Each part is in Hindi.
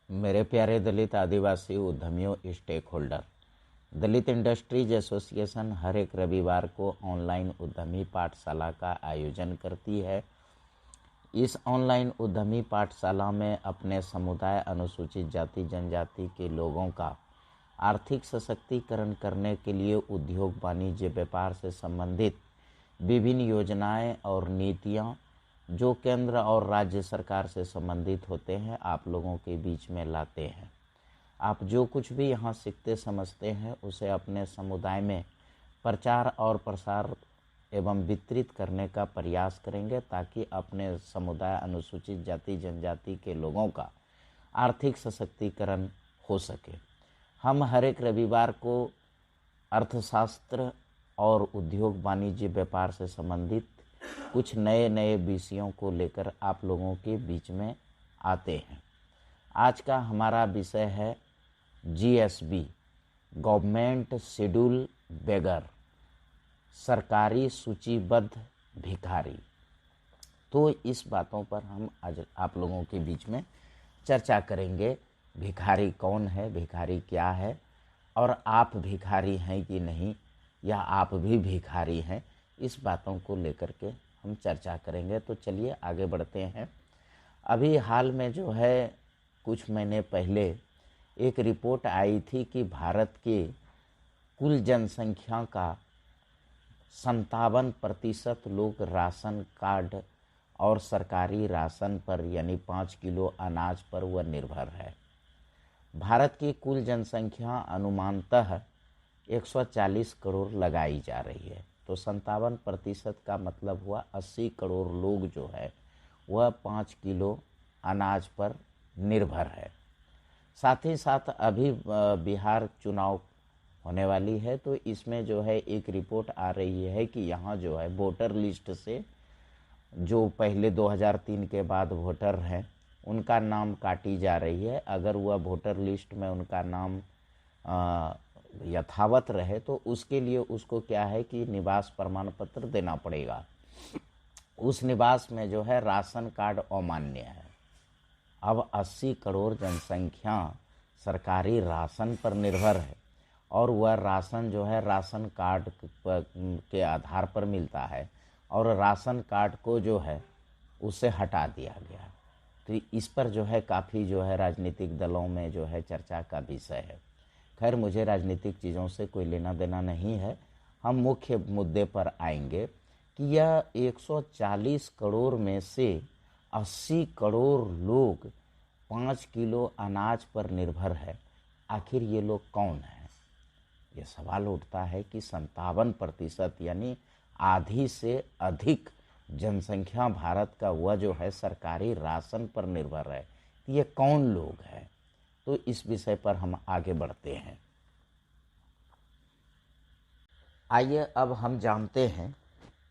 मेरे प्यारे दलित आदिवासी उद्यमियों, स्टेक होल्डर, दलित इंडस्ट्रीज एसोसिएशन हर एक रविवार को ऑनलाइन उद्यमी पाठशाला का आयोजन करती है। इस ऑनलाइन उद्यमी पाठशाला में अपने समुदाय अनुसूचित जाति जनजाति के लोगों का आर्थिक सशक्तिकरण करने के लिए उद्योग वाणिज्य व्यापार से संबंधित विभिन्न योजनाएं और नीतियां जो केंद्र और राज्य सरकार से संबंधित होते हैं आप लोगों के बीच में लाते हैं। आप जो कुछ भी यहाँ सीखते समझते हैं उसे अपने समुदाय में प्रचार और प्रसार एवं वितरित करने का प्रयास करेंगे ताकि अपने समुदाय अनुसूचित जाति जनजाति के लोगों का आर्थिक सशक्तिकरण हो सके। हम हर एक रविवार को अर्थशास्त्र और उद्योग वाणिज्य व्यापार से संबंधित कुछ नए नए विषयों को लेकर आप लोगों के बीच में आते हैं। आज का हमारा विषय है जीएसबी, गवर्नमेंट शेड्यूल बेगर, सरकारी सूचीबद्ध भिखारी। तो इस बातों पर हम आज आप लोगों के बीच में चर्चा करेंगे। भिखारी कौन है, भिखारी क्या है, और आप भिखारी हैं कि नहीं, या आप भी भिखारी हैं, इस बातों को लेकर के हम चर्चा करेंगे। तो चलिए आगे बढ़ते हैं। अभी हाल में जो है कुछ महीने पहले एक रिपोर्ट आई थी कि भारत के कुल जनसंख्या का 57% लोग राशन कार्ड और सरकारी राशन पर यानी 5 किलो अनाज पर वह निर्भर है। भारत की कुल जनसंख्या अनुमानतः 140 करोड़ लगाई जा रही है। तो 57% का मतलब हुआ 80 करोड़ लोग जो है वह 5 किलो अनाज पर निर्भर है। साथ ही साथ अभी बिहार चुनाव होने वाली है, तो इसमें जो है एक रिपोर्ट आ रही है कि यहाँ जो है वोटर लिस्ट से जो पहले 2003 के बाद वोटर हैं उनका नाम काटी जा रही है। अगर वह वोटर लिस्ट में उनका नाम यथावत रहे तो उसके लिए उसको क्या है कि निवास प्रमाण पत्र देना पड़ेगा। उस निवास में जो है राशन कार्ड अमान्य है। अब 80 करोड़ जनसंख्या सरकारी राशन पर निर्भर है और वह राशन जो है राशन कार्ड के आधार पर मिलता है और राशन कार्ड को जो है उससे हटा दिया गया। तो इस पर जो है काफ़ी जो है राजनीतिक दलों में जो है चर्चा का विषय है। खैर, मुझे राजनीतिक चीज़ों से कोई लेना देना नहीं है। हम मुख्य मुद्दे पर आएंगे कि यह 140 करोड़ में से 80 करोड़ लोग 5 किलो अनाज पर निर्भर है। आखिर ये लोग कौन हैं? ये सवाल उठता है कि 57% यानी आधी से अधिक जनसंख्या भारत का वह जो है सरकारी राशन पर निर्भर है। ये कौन लोग हैं? तो इस विषय पर हम आगे बढ़ते हैं। आइए अब हम जानते हैं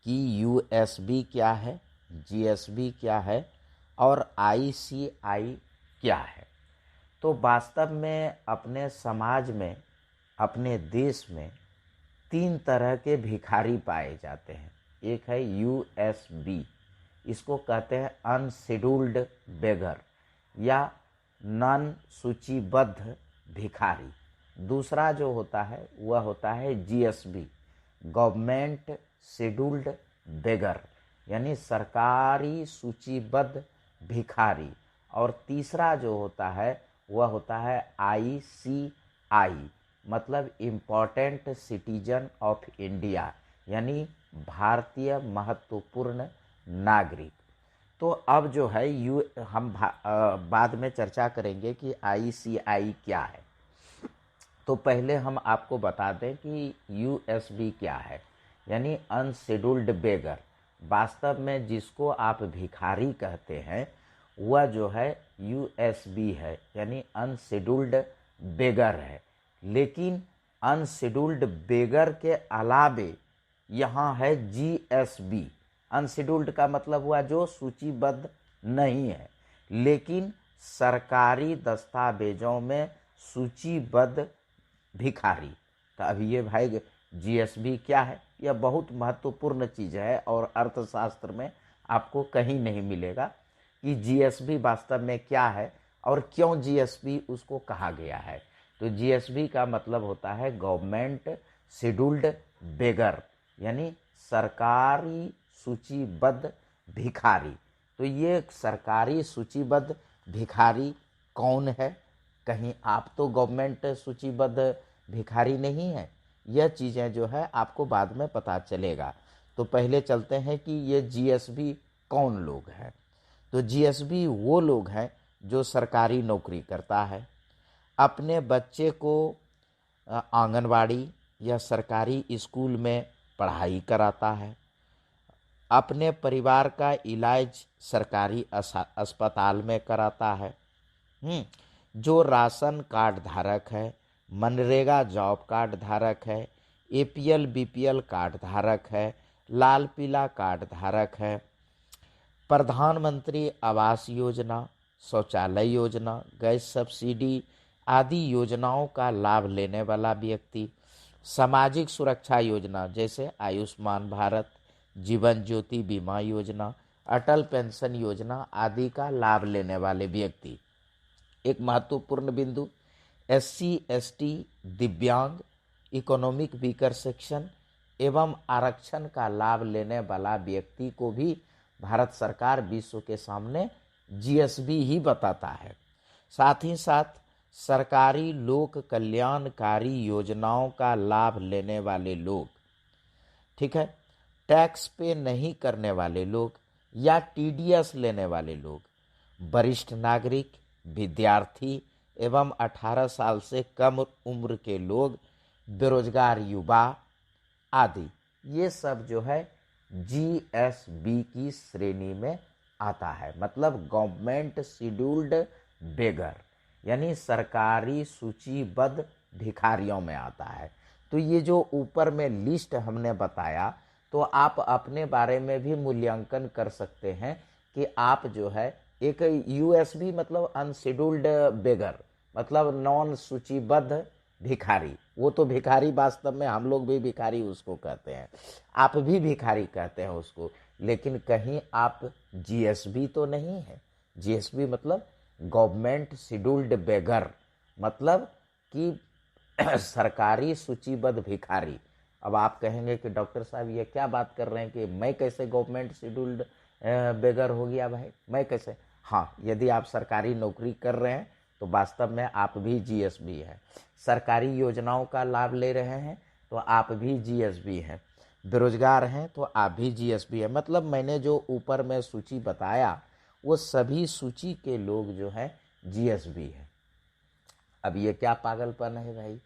कि यूएसबी क्या है, जीएसबी क्या है और आईसीआई क्या है। तो वास्तव में अपने समाज में, अपने देश में 3 तरह के भिखारी पाए जाते हैं। एक है यूएसबी, इसको कहते हैं अनशेड्यूल्ड बेगर या नॉन सूचीबद्ध भिखारी। दूसरा जो होता है वह होता है जीएसबी, गवर्नमेंट शेड्यूल्ड बेगर, यानी सरकारी सूचीबद्ध भिखारी। और तीसरा जो होता है वह होता है आईसीआई, मतलब इम्पोर्टेंट सिटीजन ऑफ इंडिया, यानी भारतीय महत्वपूर्ण नागरिक। तो अब जो है हम बाद में चर्चा करेंगे कि आईसीआई क्या है। तो पहले हम आपको बता दें कि यूएसबी क्या है, यानी अनशेड्यूल्ड बेगर। वास्तव में जिसको आप भिखारी कहते हैं वह जो है यूएसबी है, यानी अनशेड्यूल्ड बेगर है। लेकिन अनशेड्यूल्ड बेगर के अलावे यहाँ है जीएसबी। अनशेड्यूल्ड का मतलब हुआ जो सूचीबद्ध नहीं है लेकिन सरकारी दस्तावेजों में सूचीबद्ध भिखारी। तो अभी ये भाई जीएसबी क्या है, यह बहुत महत्वपूर्ण चीज़ है और अर्थशास्त्र में आपको कहीं नहीं मिलेगा कि जीएसबी वास्तव में क्या है और क्यों जीएसबी उसको कहा गया है? तो जीएसबी का मतलब होता है गवर्नमेंट शेड्यूल्ड बेगर, यानी सरकारी सूचीबद्ध भिखारी। तो ये सरकारी सूचीबद्ध भिखारी कौन है? कहीं आप तो गवर्नमेंट सूचीबद्ध भिखारी नहीं है। यह चीज़ें जो है आपको बाद में पता चलेगा। तो पहले चलते हैं कि ये जीएसबी कौन लोग हैं। तो जीएसबी वो लोग हैं जो सरकारी नौकरी करता है, अपने बच्चे को आंगनवाड़ी या सरकारी स्कूल में पढ़ाई कराता है, अपने परिवार का इलाज सरकारी अस्पताल में कराता है, जो राशन कार्ड धारक है, मनरेगा जॉब कार्ड धारक है, एपीएल बीपीएल कार्ड धारक है, लाल पीला कार्ड धारक है, प्रधानमंत्री आवास योजना, शौचालय योजना, गैस सब्सिडी आदि योजनाओं का लाभ लेने वाला व्यक्ति, सामाजिक सुरक्षा योजना जैसे आयुष्मान भारत, जीवन ज्योति बीमा योजना, अटल पेंशन योजना आदि का लाभ लेने वाले व्यक्ति। एक महत्वपूर्ण बिंदु, एससी एसटी, दिव्यांग, इकोनॉमिक वीकर सेक्शन एवं आरक्षण का लाभ लेने वाला व्यक्ति को भी भारत सरकार विश्व के सामने जीएसबी ही बताता है। साथ ही साथ सरकारी लोक कल्याणकारी योजनाओं का लाभ लेने वाले लोग, ठीक है, टैक्स पे नहीं करने वाले लोग या टीडीएस लेने वाले लोग, वरिष्ठ नागरिक, विद्यार्थी एवं 18 साल से कम उम्र के लोग, बेरोजगार युवा आदि, ये सब जो है जीएसबी की श्रेणी में आता है। मतलब गवर्नमेंट शेड्यूल्ड बेगर, यानी सरकारी सूचीबद्ध भिखारियों में आता है। तो ये जो ऊपर में लिस्ट हमने बताया, तो आप अपने बारे में भी मूल्यांकन कर सकते हैं कि आप जो है एक यूएसबी मतलब अनशेड्यूल्ड बेगर, मतलब नॉन सूचीबद्ध भिखारी। वो तो भिखारी वास्तव में हम लोग भी भिखारी उसको कहते हैं, आप भी भिखारी कहते हैं उसको, लेकिन कहीं आप जीएसबी तो नहीं है। जीएसबी मतलब गवर्नमेंट शेड्यूल्ड बेगर, मतलब कि सरकारी सूचीबद्ध भिखारी। अब आप कहेंगे कि डॉक्टर साहब ये क्या बात कर रहे हैं कि मैं कैसे गवर्नमेंट शेड्यूल्ड बेगर हो गया भाई, मैं कैसे? हाँ, यदि आप सरकारी नौकरी कर रहे हैं तो वास्तव में आप भी जीएसबी हैं। सरकारी योजनाओं का लाभ ले रहे हैं तो आप भी जीएसबी हैं। बेरोजगार हैं तो आप भी जीएसबी हैं। मतलब मैंने जो ऊपर में सूची बताया वो सभी सूची के लोग जो हैं जीएसबी हैं। अब ये क्या पागलपन है भाई,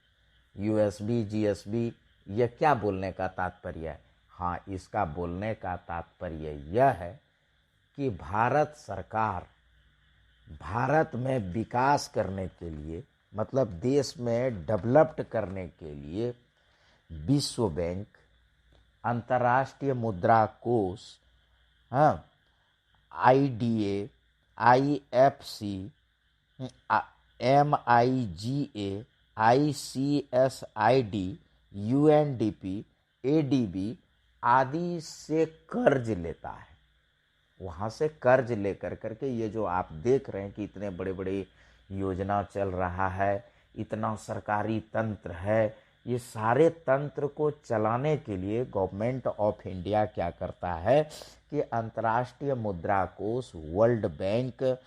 यूएसबी जीएसबी, यह क्या बोलने का तात्पर्य है? हाँ, इसका बोलने का तात्पर्य यह है कि भारत सरकार भारत में विकास करने के लिए, मतलब देश में डेवलप्ड करने के लिए विश्व बैंक, अंतर्राष्ट्रीय मुद्रा कोष, हाँ, आईडीए, आईएफसी, एमआईजीए, आईसीएसआईडी, यूएनडीपी, एडीबी आदि से कर्ज लेता है। वहाँ से कर्ज लेकर करके ये जो आप देख रहे हैं कि इतने बड़े बड़े योजना चल रहा है, इतना सरकारी तंत्र है, ये सारे तंत्र को चलाने के लिए गवर्नमेंट ऑफ इंडिया क्या करता है कि अंतर्राष्ट्रीय मुद्रा कोष, वर्ल्ड बैंक,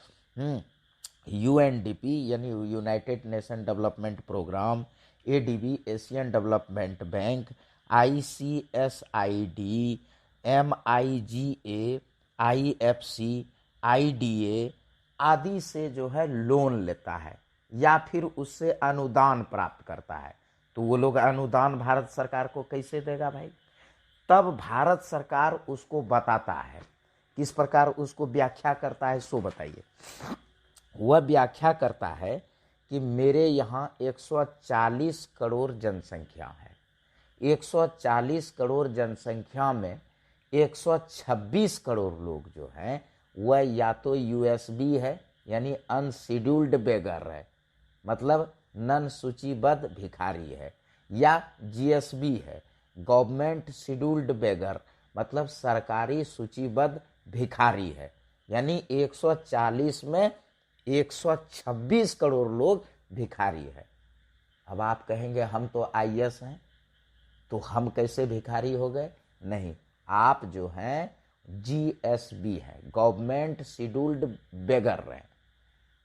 यूएनडीपी यानी United Nation development programme, ADB Asian development bank, ICSID, MIGA, IFC, IDA आदि से जो है लोन लेता है या फिर उससे अनुदान प्राप्त करता है। तो वो लोग अनुदान भारत सरकार को कैसे देगा भाई? तब भारत सरकार उसको बताता है, किस प्रकार उसको व्याख्या करता है सो बताइए। वह व्याख्या करता है कि मेरे यहाँ 140 करोड़ जनसंख्या है, 140 करोड़ जनसंख्या में 126 करोड़ लोग जो हैं वह या तो यूएसबी है यानी अनशेड्यूल्ड बेगर है, मतलब नन सूचीबद्ध भिखारी है, या जीएसबी है, गवर्नमेंट शेड्यूल्ड बेगर, मतलब सरकारी सूचीबद्ध भिखारी है। यानी 140 में 126 करोड़ लोग भिखारी है। अब आप कहेंगे हम तो आईएएस हैं, तो हम कैसे भिखारी हो गए? नहीं, आप जो हैं जीएसबी है, गवर्नमेंट शेड्यूल्ड बेगर है,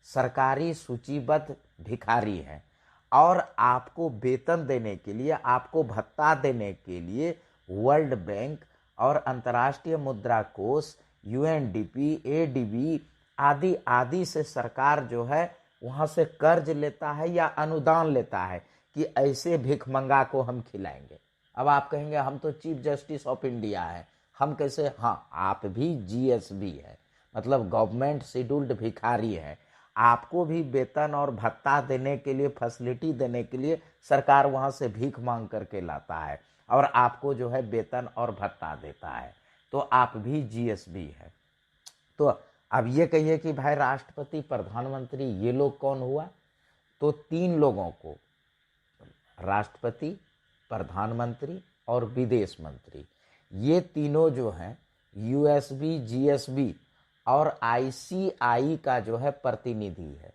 सरकारी सूचीबद्ध भिखारी हैं। और आपको वेतन देने के लिए, आपको भत्ता देने के लिए वर्ल्ड बैंक और अंतर्राष्ट्रीय मुद्रा कोष, यूएनडीपी, एडीबी आदि आदि से सरकार जो है वहाँ से कर्ज लेता है या अनुदान लेता है कि ऐसे भिखमंगा को हम खिलाएंगे। अब आप कहेंगे हम तो चीफ जस्टिस ऑफ इंडिया है, हम कैसे? हाँ, आप भी जीएसबी है, मतलब गवर्नमेंट शेड्यूल्ड भिखारी है। आपको भी वेतन और भत्ता देने के लिए, फैसिलिटी देने के लिए सरकार वहाँ से भीख मांग करके लाता है और आपको जो है वेतन और भत्ता देता है, तो आप भी जीएसबी है। तो अब ये कहिए कि भाई राष्ट्रपति, प्रधानमंत्री, ये लोग कौन हुआ? तो 3 लोगों को, राष्ट्रपति, प्रधानमंत्री और विदेश मंत्री, ये तीनों जो हैं यूएसबी, जीएसबी और आईसीआई का जो है प्रतिनिधि है।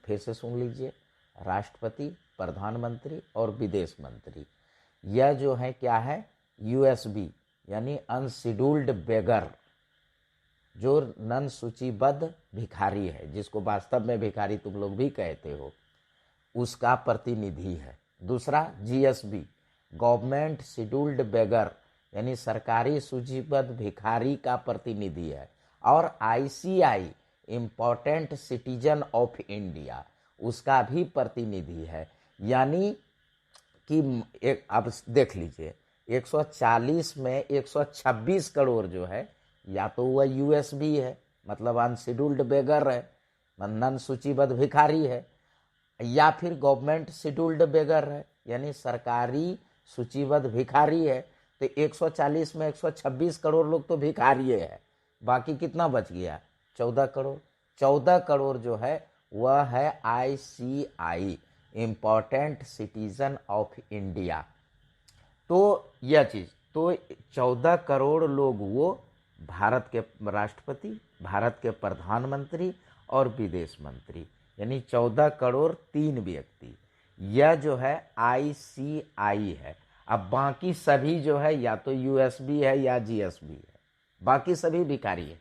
फिर से सुन लीजिए, राष्ट्रपति, प्रधानमंत्री और विदेश मंत्री, यह जो है क्या है? यूएसबी यानी अनशेड्यूल्ड बेगर, जो नन सूचीबद्ध भिखारी है, जिसको वास्तव में भिखारी तुम लोग भी कहते हो, उसका प्रतिनिधि है। दूसरा जीएसबी, गवर्नमेंट शेड्यूल्ड बेगर यानी सरकारी सूचीबद्ध भिखारी का प्रतिनिधि है। और ICI, important citizen of India, उसका भी प्रतिनिधि है। यानी कि अब देख लीजिए, 140 में 126 करोड़ जो है, या तो वह यूएसबी है, मतलब अनशेड्यूल्ड बेगर है, नन सूचीबद्ध भिखारी है, या फिर गवर्नमेंट शेड्यूल्ड बेगर है यानी सरकारी सूचीबद्ध भिखारी है। तो 140 में 126 करोड़ लोग तो भिखारी है, बाकी कितना बच गया? 14 करोड़। 14 करोड़ जो है वह है ICI, important citizen of India. तो यह चीज़, तो 14 करोड़ लोग वो भारत के राष्ट्रपति, भारत के प्रधानमंत्री और विदेश मंत्री, यानी 14 करोड़ 3 व्यक्ति, यह जो है आईसीआई है। अब बाकी सभी जो है या तो यूएसबी है या जीएसबी है, बाकी सभी भिखारी है,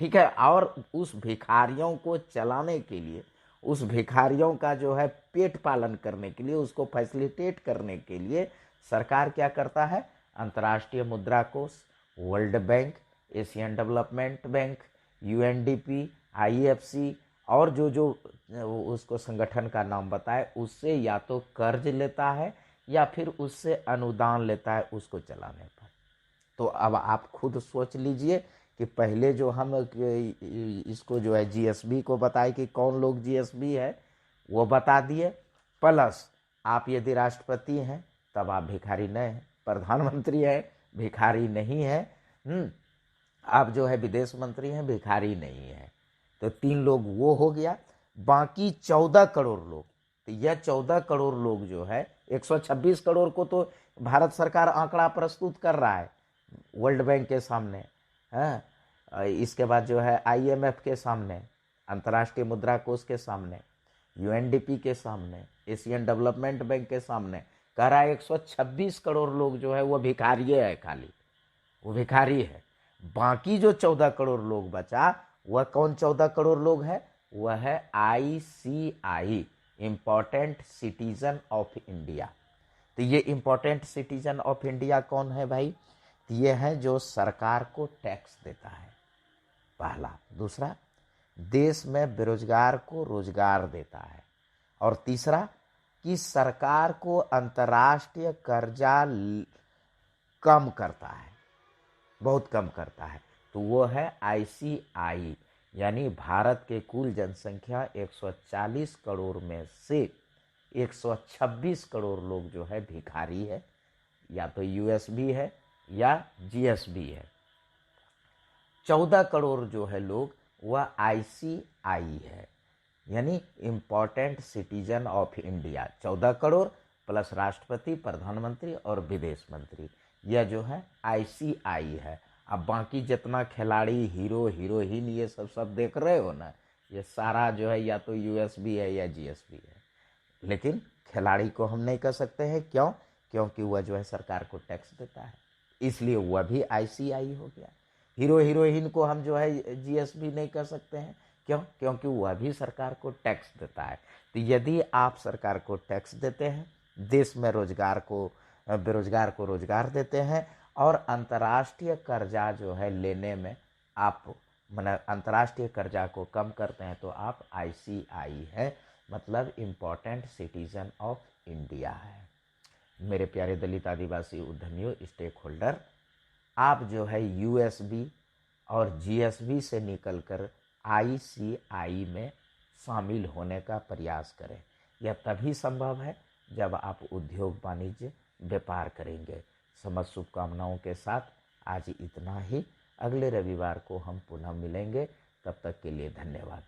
ठीक है। और उस भिखारियों को चलाने के लिए, उस भिखारियों का जो है पेट पालन करने के लिए, उसको फैसिलिटेट करने के लिए सरकार क्या करता है? अंतर्राष्ट्रीय मुद्रा कोष, World bank, Asian development bank, UNDP, IFC और जो जो उसको संगठन का नाम बताए, उससे या तो कर्ज लेता है या फिर उससे अनुदान लेता है उसको चलाने पर। तो अब आप खुद सोच लीजिए कि पहले जो हम इसको जो है जीएसबी को बताए कि कौन लोग जीएसबी है, वो बता दिए, प्लस आप यदि राष्ट्रपति हैं तब आप भिखारी नहीं हैं, प्रधानमंत्री है भिखारी नहीं है, आप जो है विदेश मंत्री हैं भिखारी नहीं है। तो 3 लोग वो हो गया। बाकी 14 करोड़ लोग, तो यह 14 करोड़ लोग जो है, 126 करोड़ को तो भारत सरकार आंकड़ा प्रस्तुत कर रहा है वर्ल्ड बैंक के सामने, है, इसके बाद जो है आईएमएफ के सामने, अंतर्राष्ट्रीय मुद्रा कोष के सामने, यूएनडीपी के सामने, एशियन डेवलपमेंट बैंक के सामने, कह रहा है 126 करोड़ लोग जो है वो भिखारी है, खाली वो भिखारी है। बाकी जो 14 करोड़ लोग बचा, वह कौन 14 करोड़ लोग है? वह है ICI, important citizen of India. तो ये इम्पोर्टेंट सिटीजन ऑफ इंडिया कौन है भाई? तो ये है जो सरकार को टैक्स देता है, पहला। दूसरा, देश में बेरोजगार को रोजगार देता है। और तीसरा, कि सरकार को अंतर्राष्ट्रीय कर्जा कम करता है, बहुत कम करता है। तो वो है आईसीआई। यानी भारत के कुल जनसंख्या 140 करोड़ में से 126 करोड़ लोग जो है भिखारी है, या तो यूएसबी है या जीएसबी है। 14 करोड़ जो है लोग वह आईसीआई है, यानी important citizen of India. 14 crore plus राष्ट्रपति, प्रधानमंत्री और विदेश मंत्री, यह जो है आईसीआई है। अब बाकी जितना खिलाड़ी, हीरो हीरोइन, ये सब देख रहे हो ना, ये सारा जो है या तो यूएसबी है या जीएसबी है, लेकिन खिलाड़ी को हम नहीं कह सकते हैं। क्यों? क्योंकि वह जो है सरकार को टैक्स देता है, इसलिए वह भी आईसीआई हो गया। हीरो हीरोइन को हम जो है जीएसबी नहीं कर सकते हैं। क्यों? क्योंकि वह भी सरकार को टैक्स देता है। तो यदि आप सरकार को टैक्स देते हैं, देश में बेरोजगार को रोजगार देते हैं, और अंतर्राष्ट्रीय कर्जा जो है लेने में आप मतलब अंतर्राष्ट्रीय कर्जा को कम करते हैं, तो आप आईसीआई है, मतलब इम्पोर्टेंट सिटीजन ऑफ इंडिया है। मेरे प्यारे दलित आदिवासी उद्यमियों, स्टेक होल्डर, आप जो है यूएसबी और जीएसबी से निकलकर आईसीआई में शामिल होने का प्रयास करें। यह तभी संभव है जब आप उद्योग वाणिज्य व्यापार करेंगे। समस्त शुभकामनाओं के साथ आज इतना ही। अगले रविवार को हम पुनः मिलेंगे। तब तक के लिए धन्यवाद।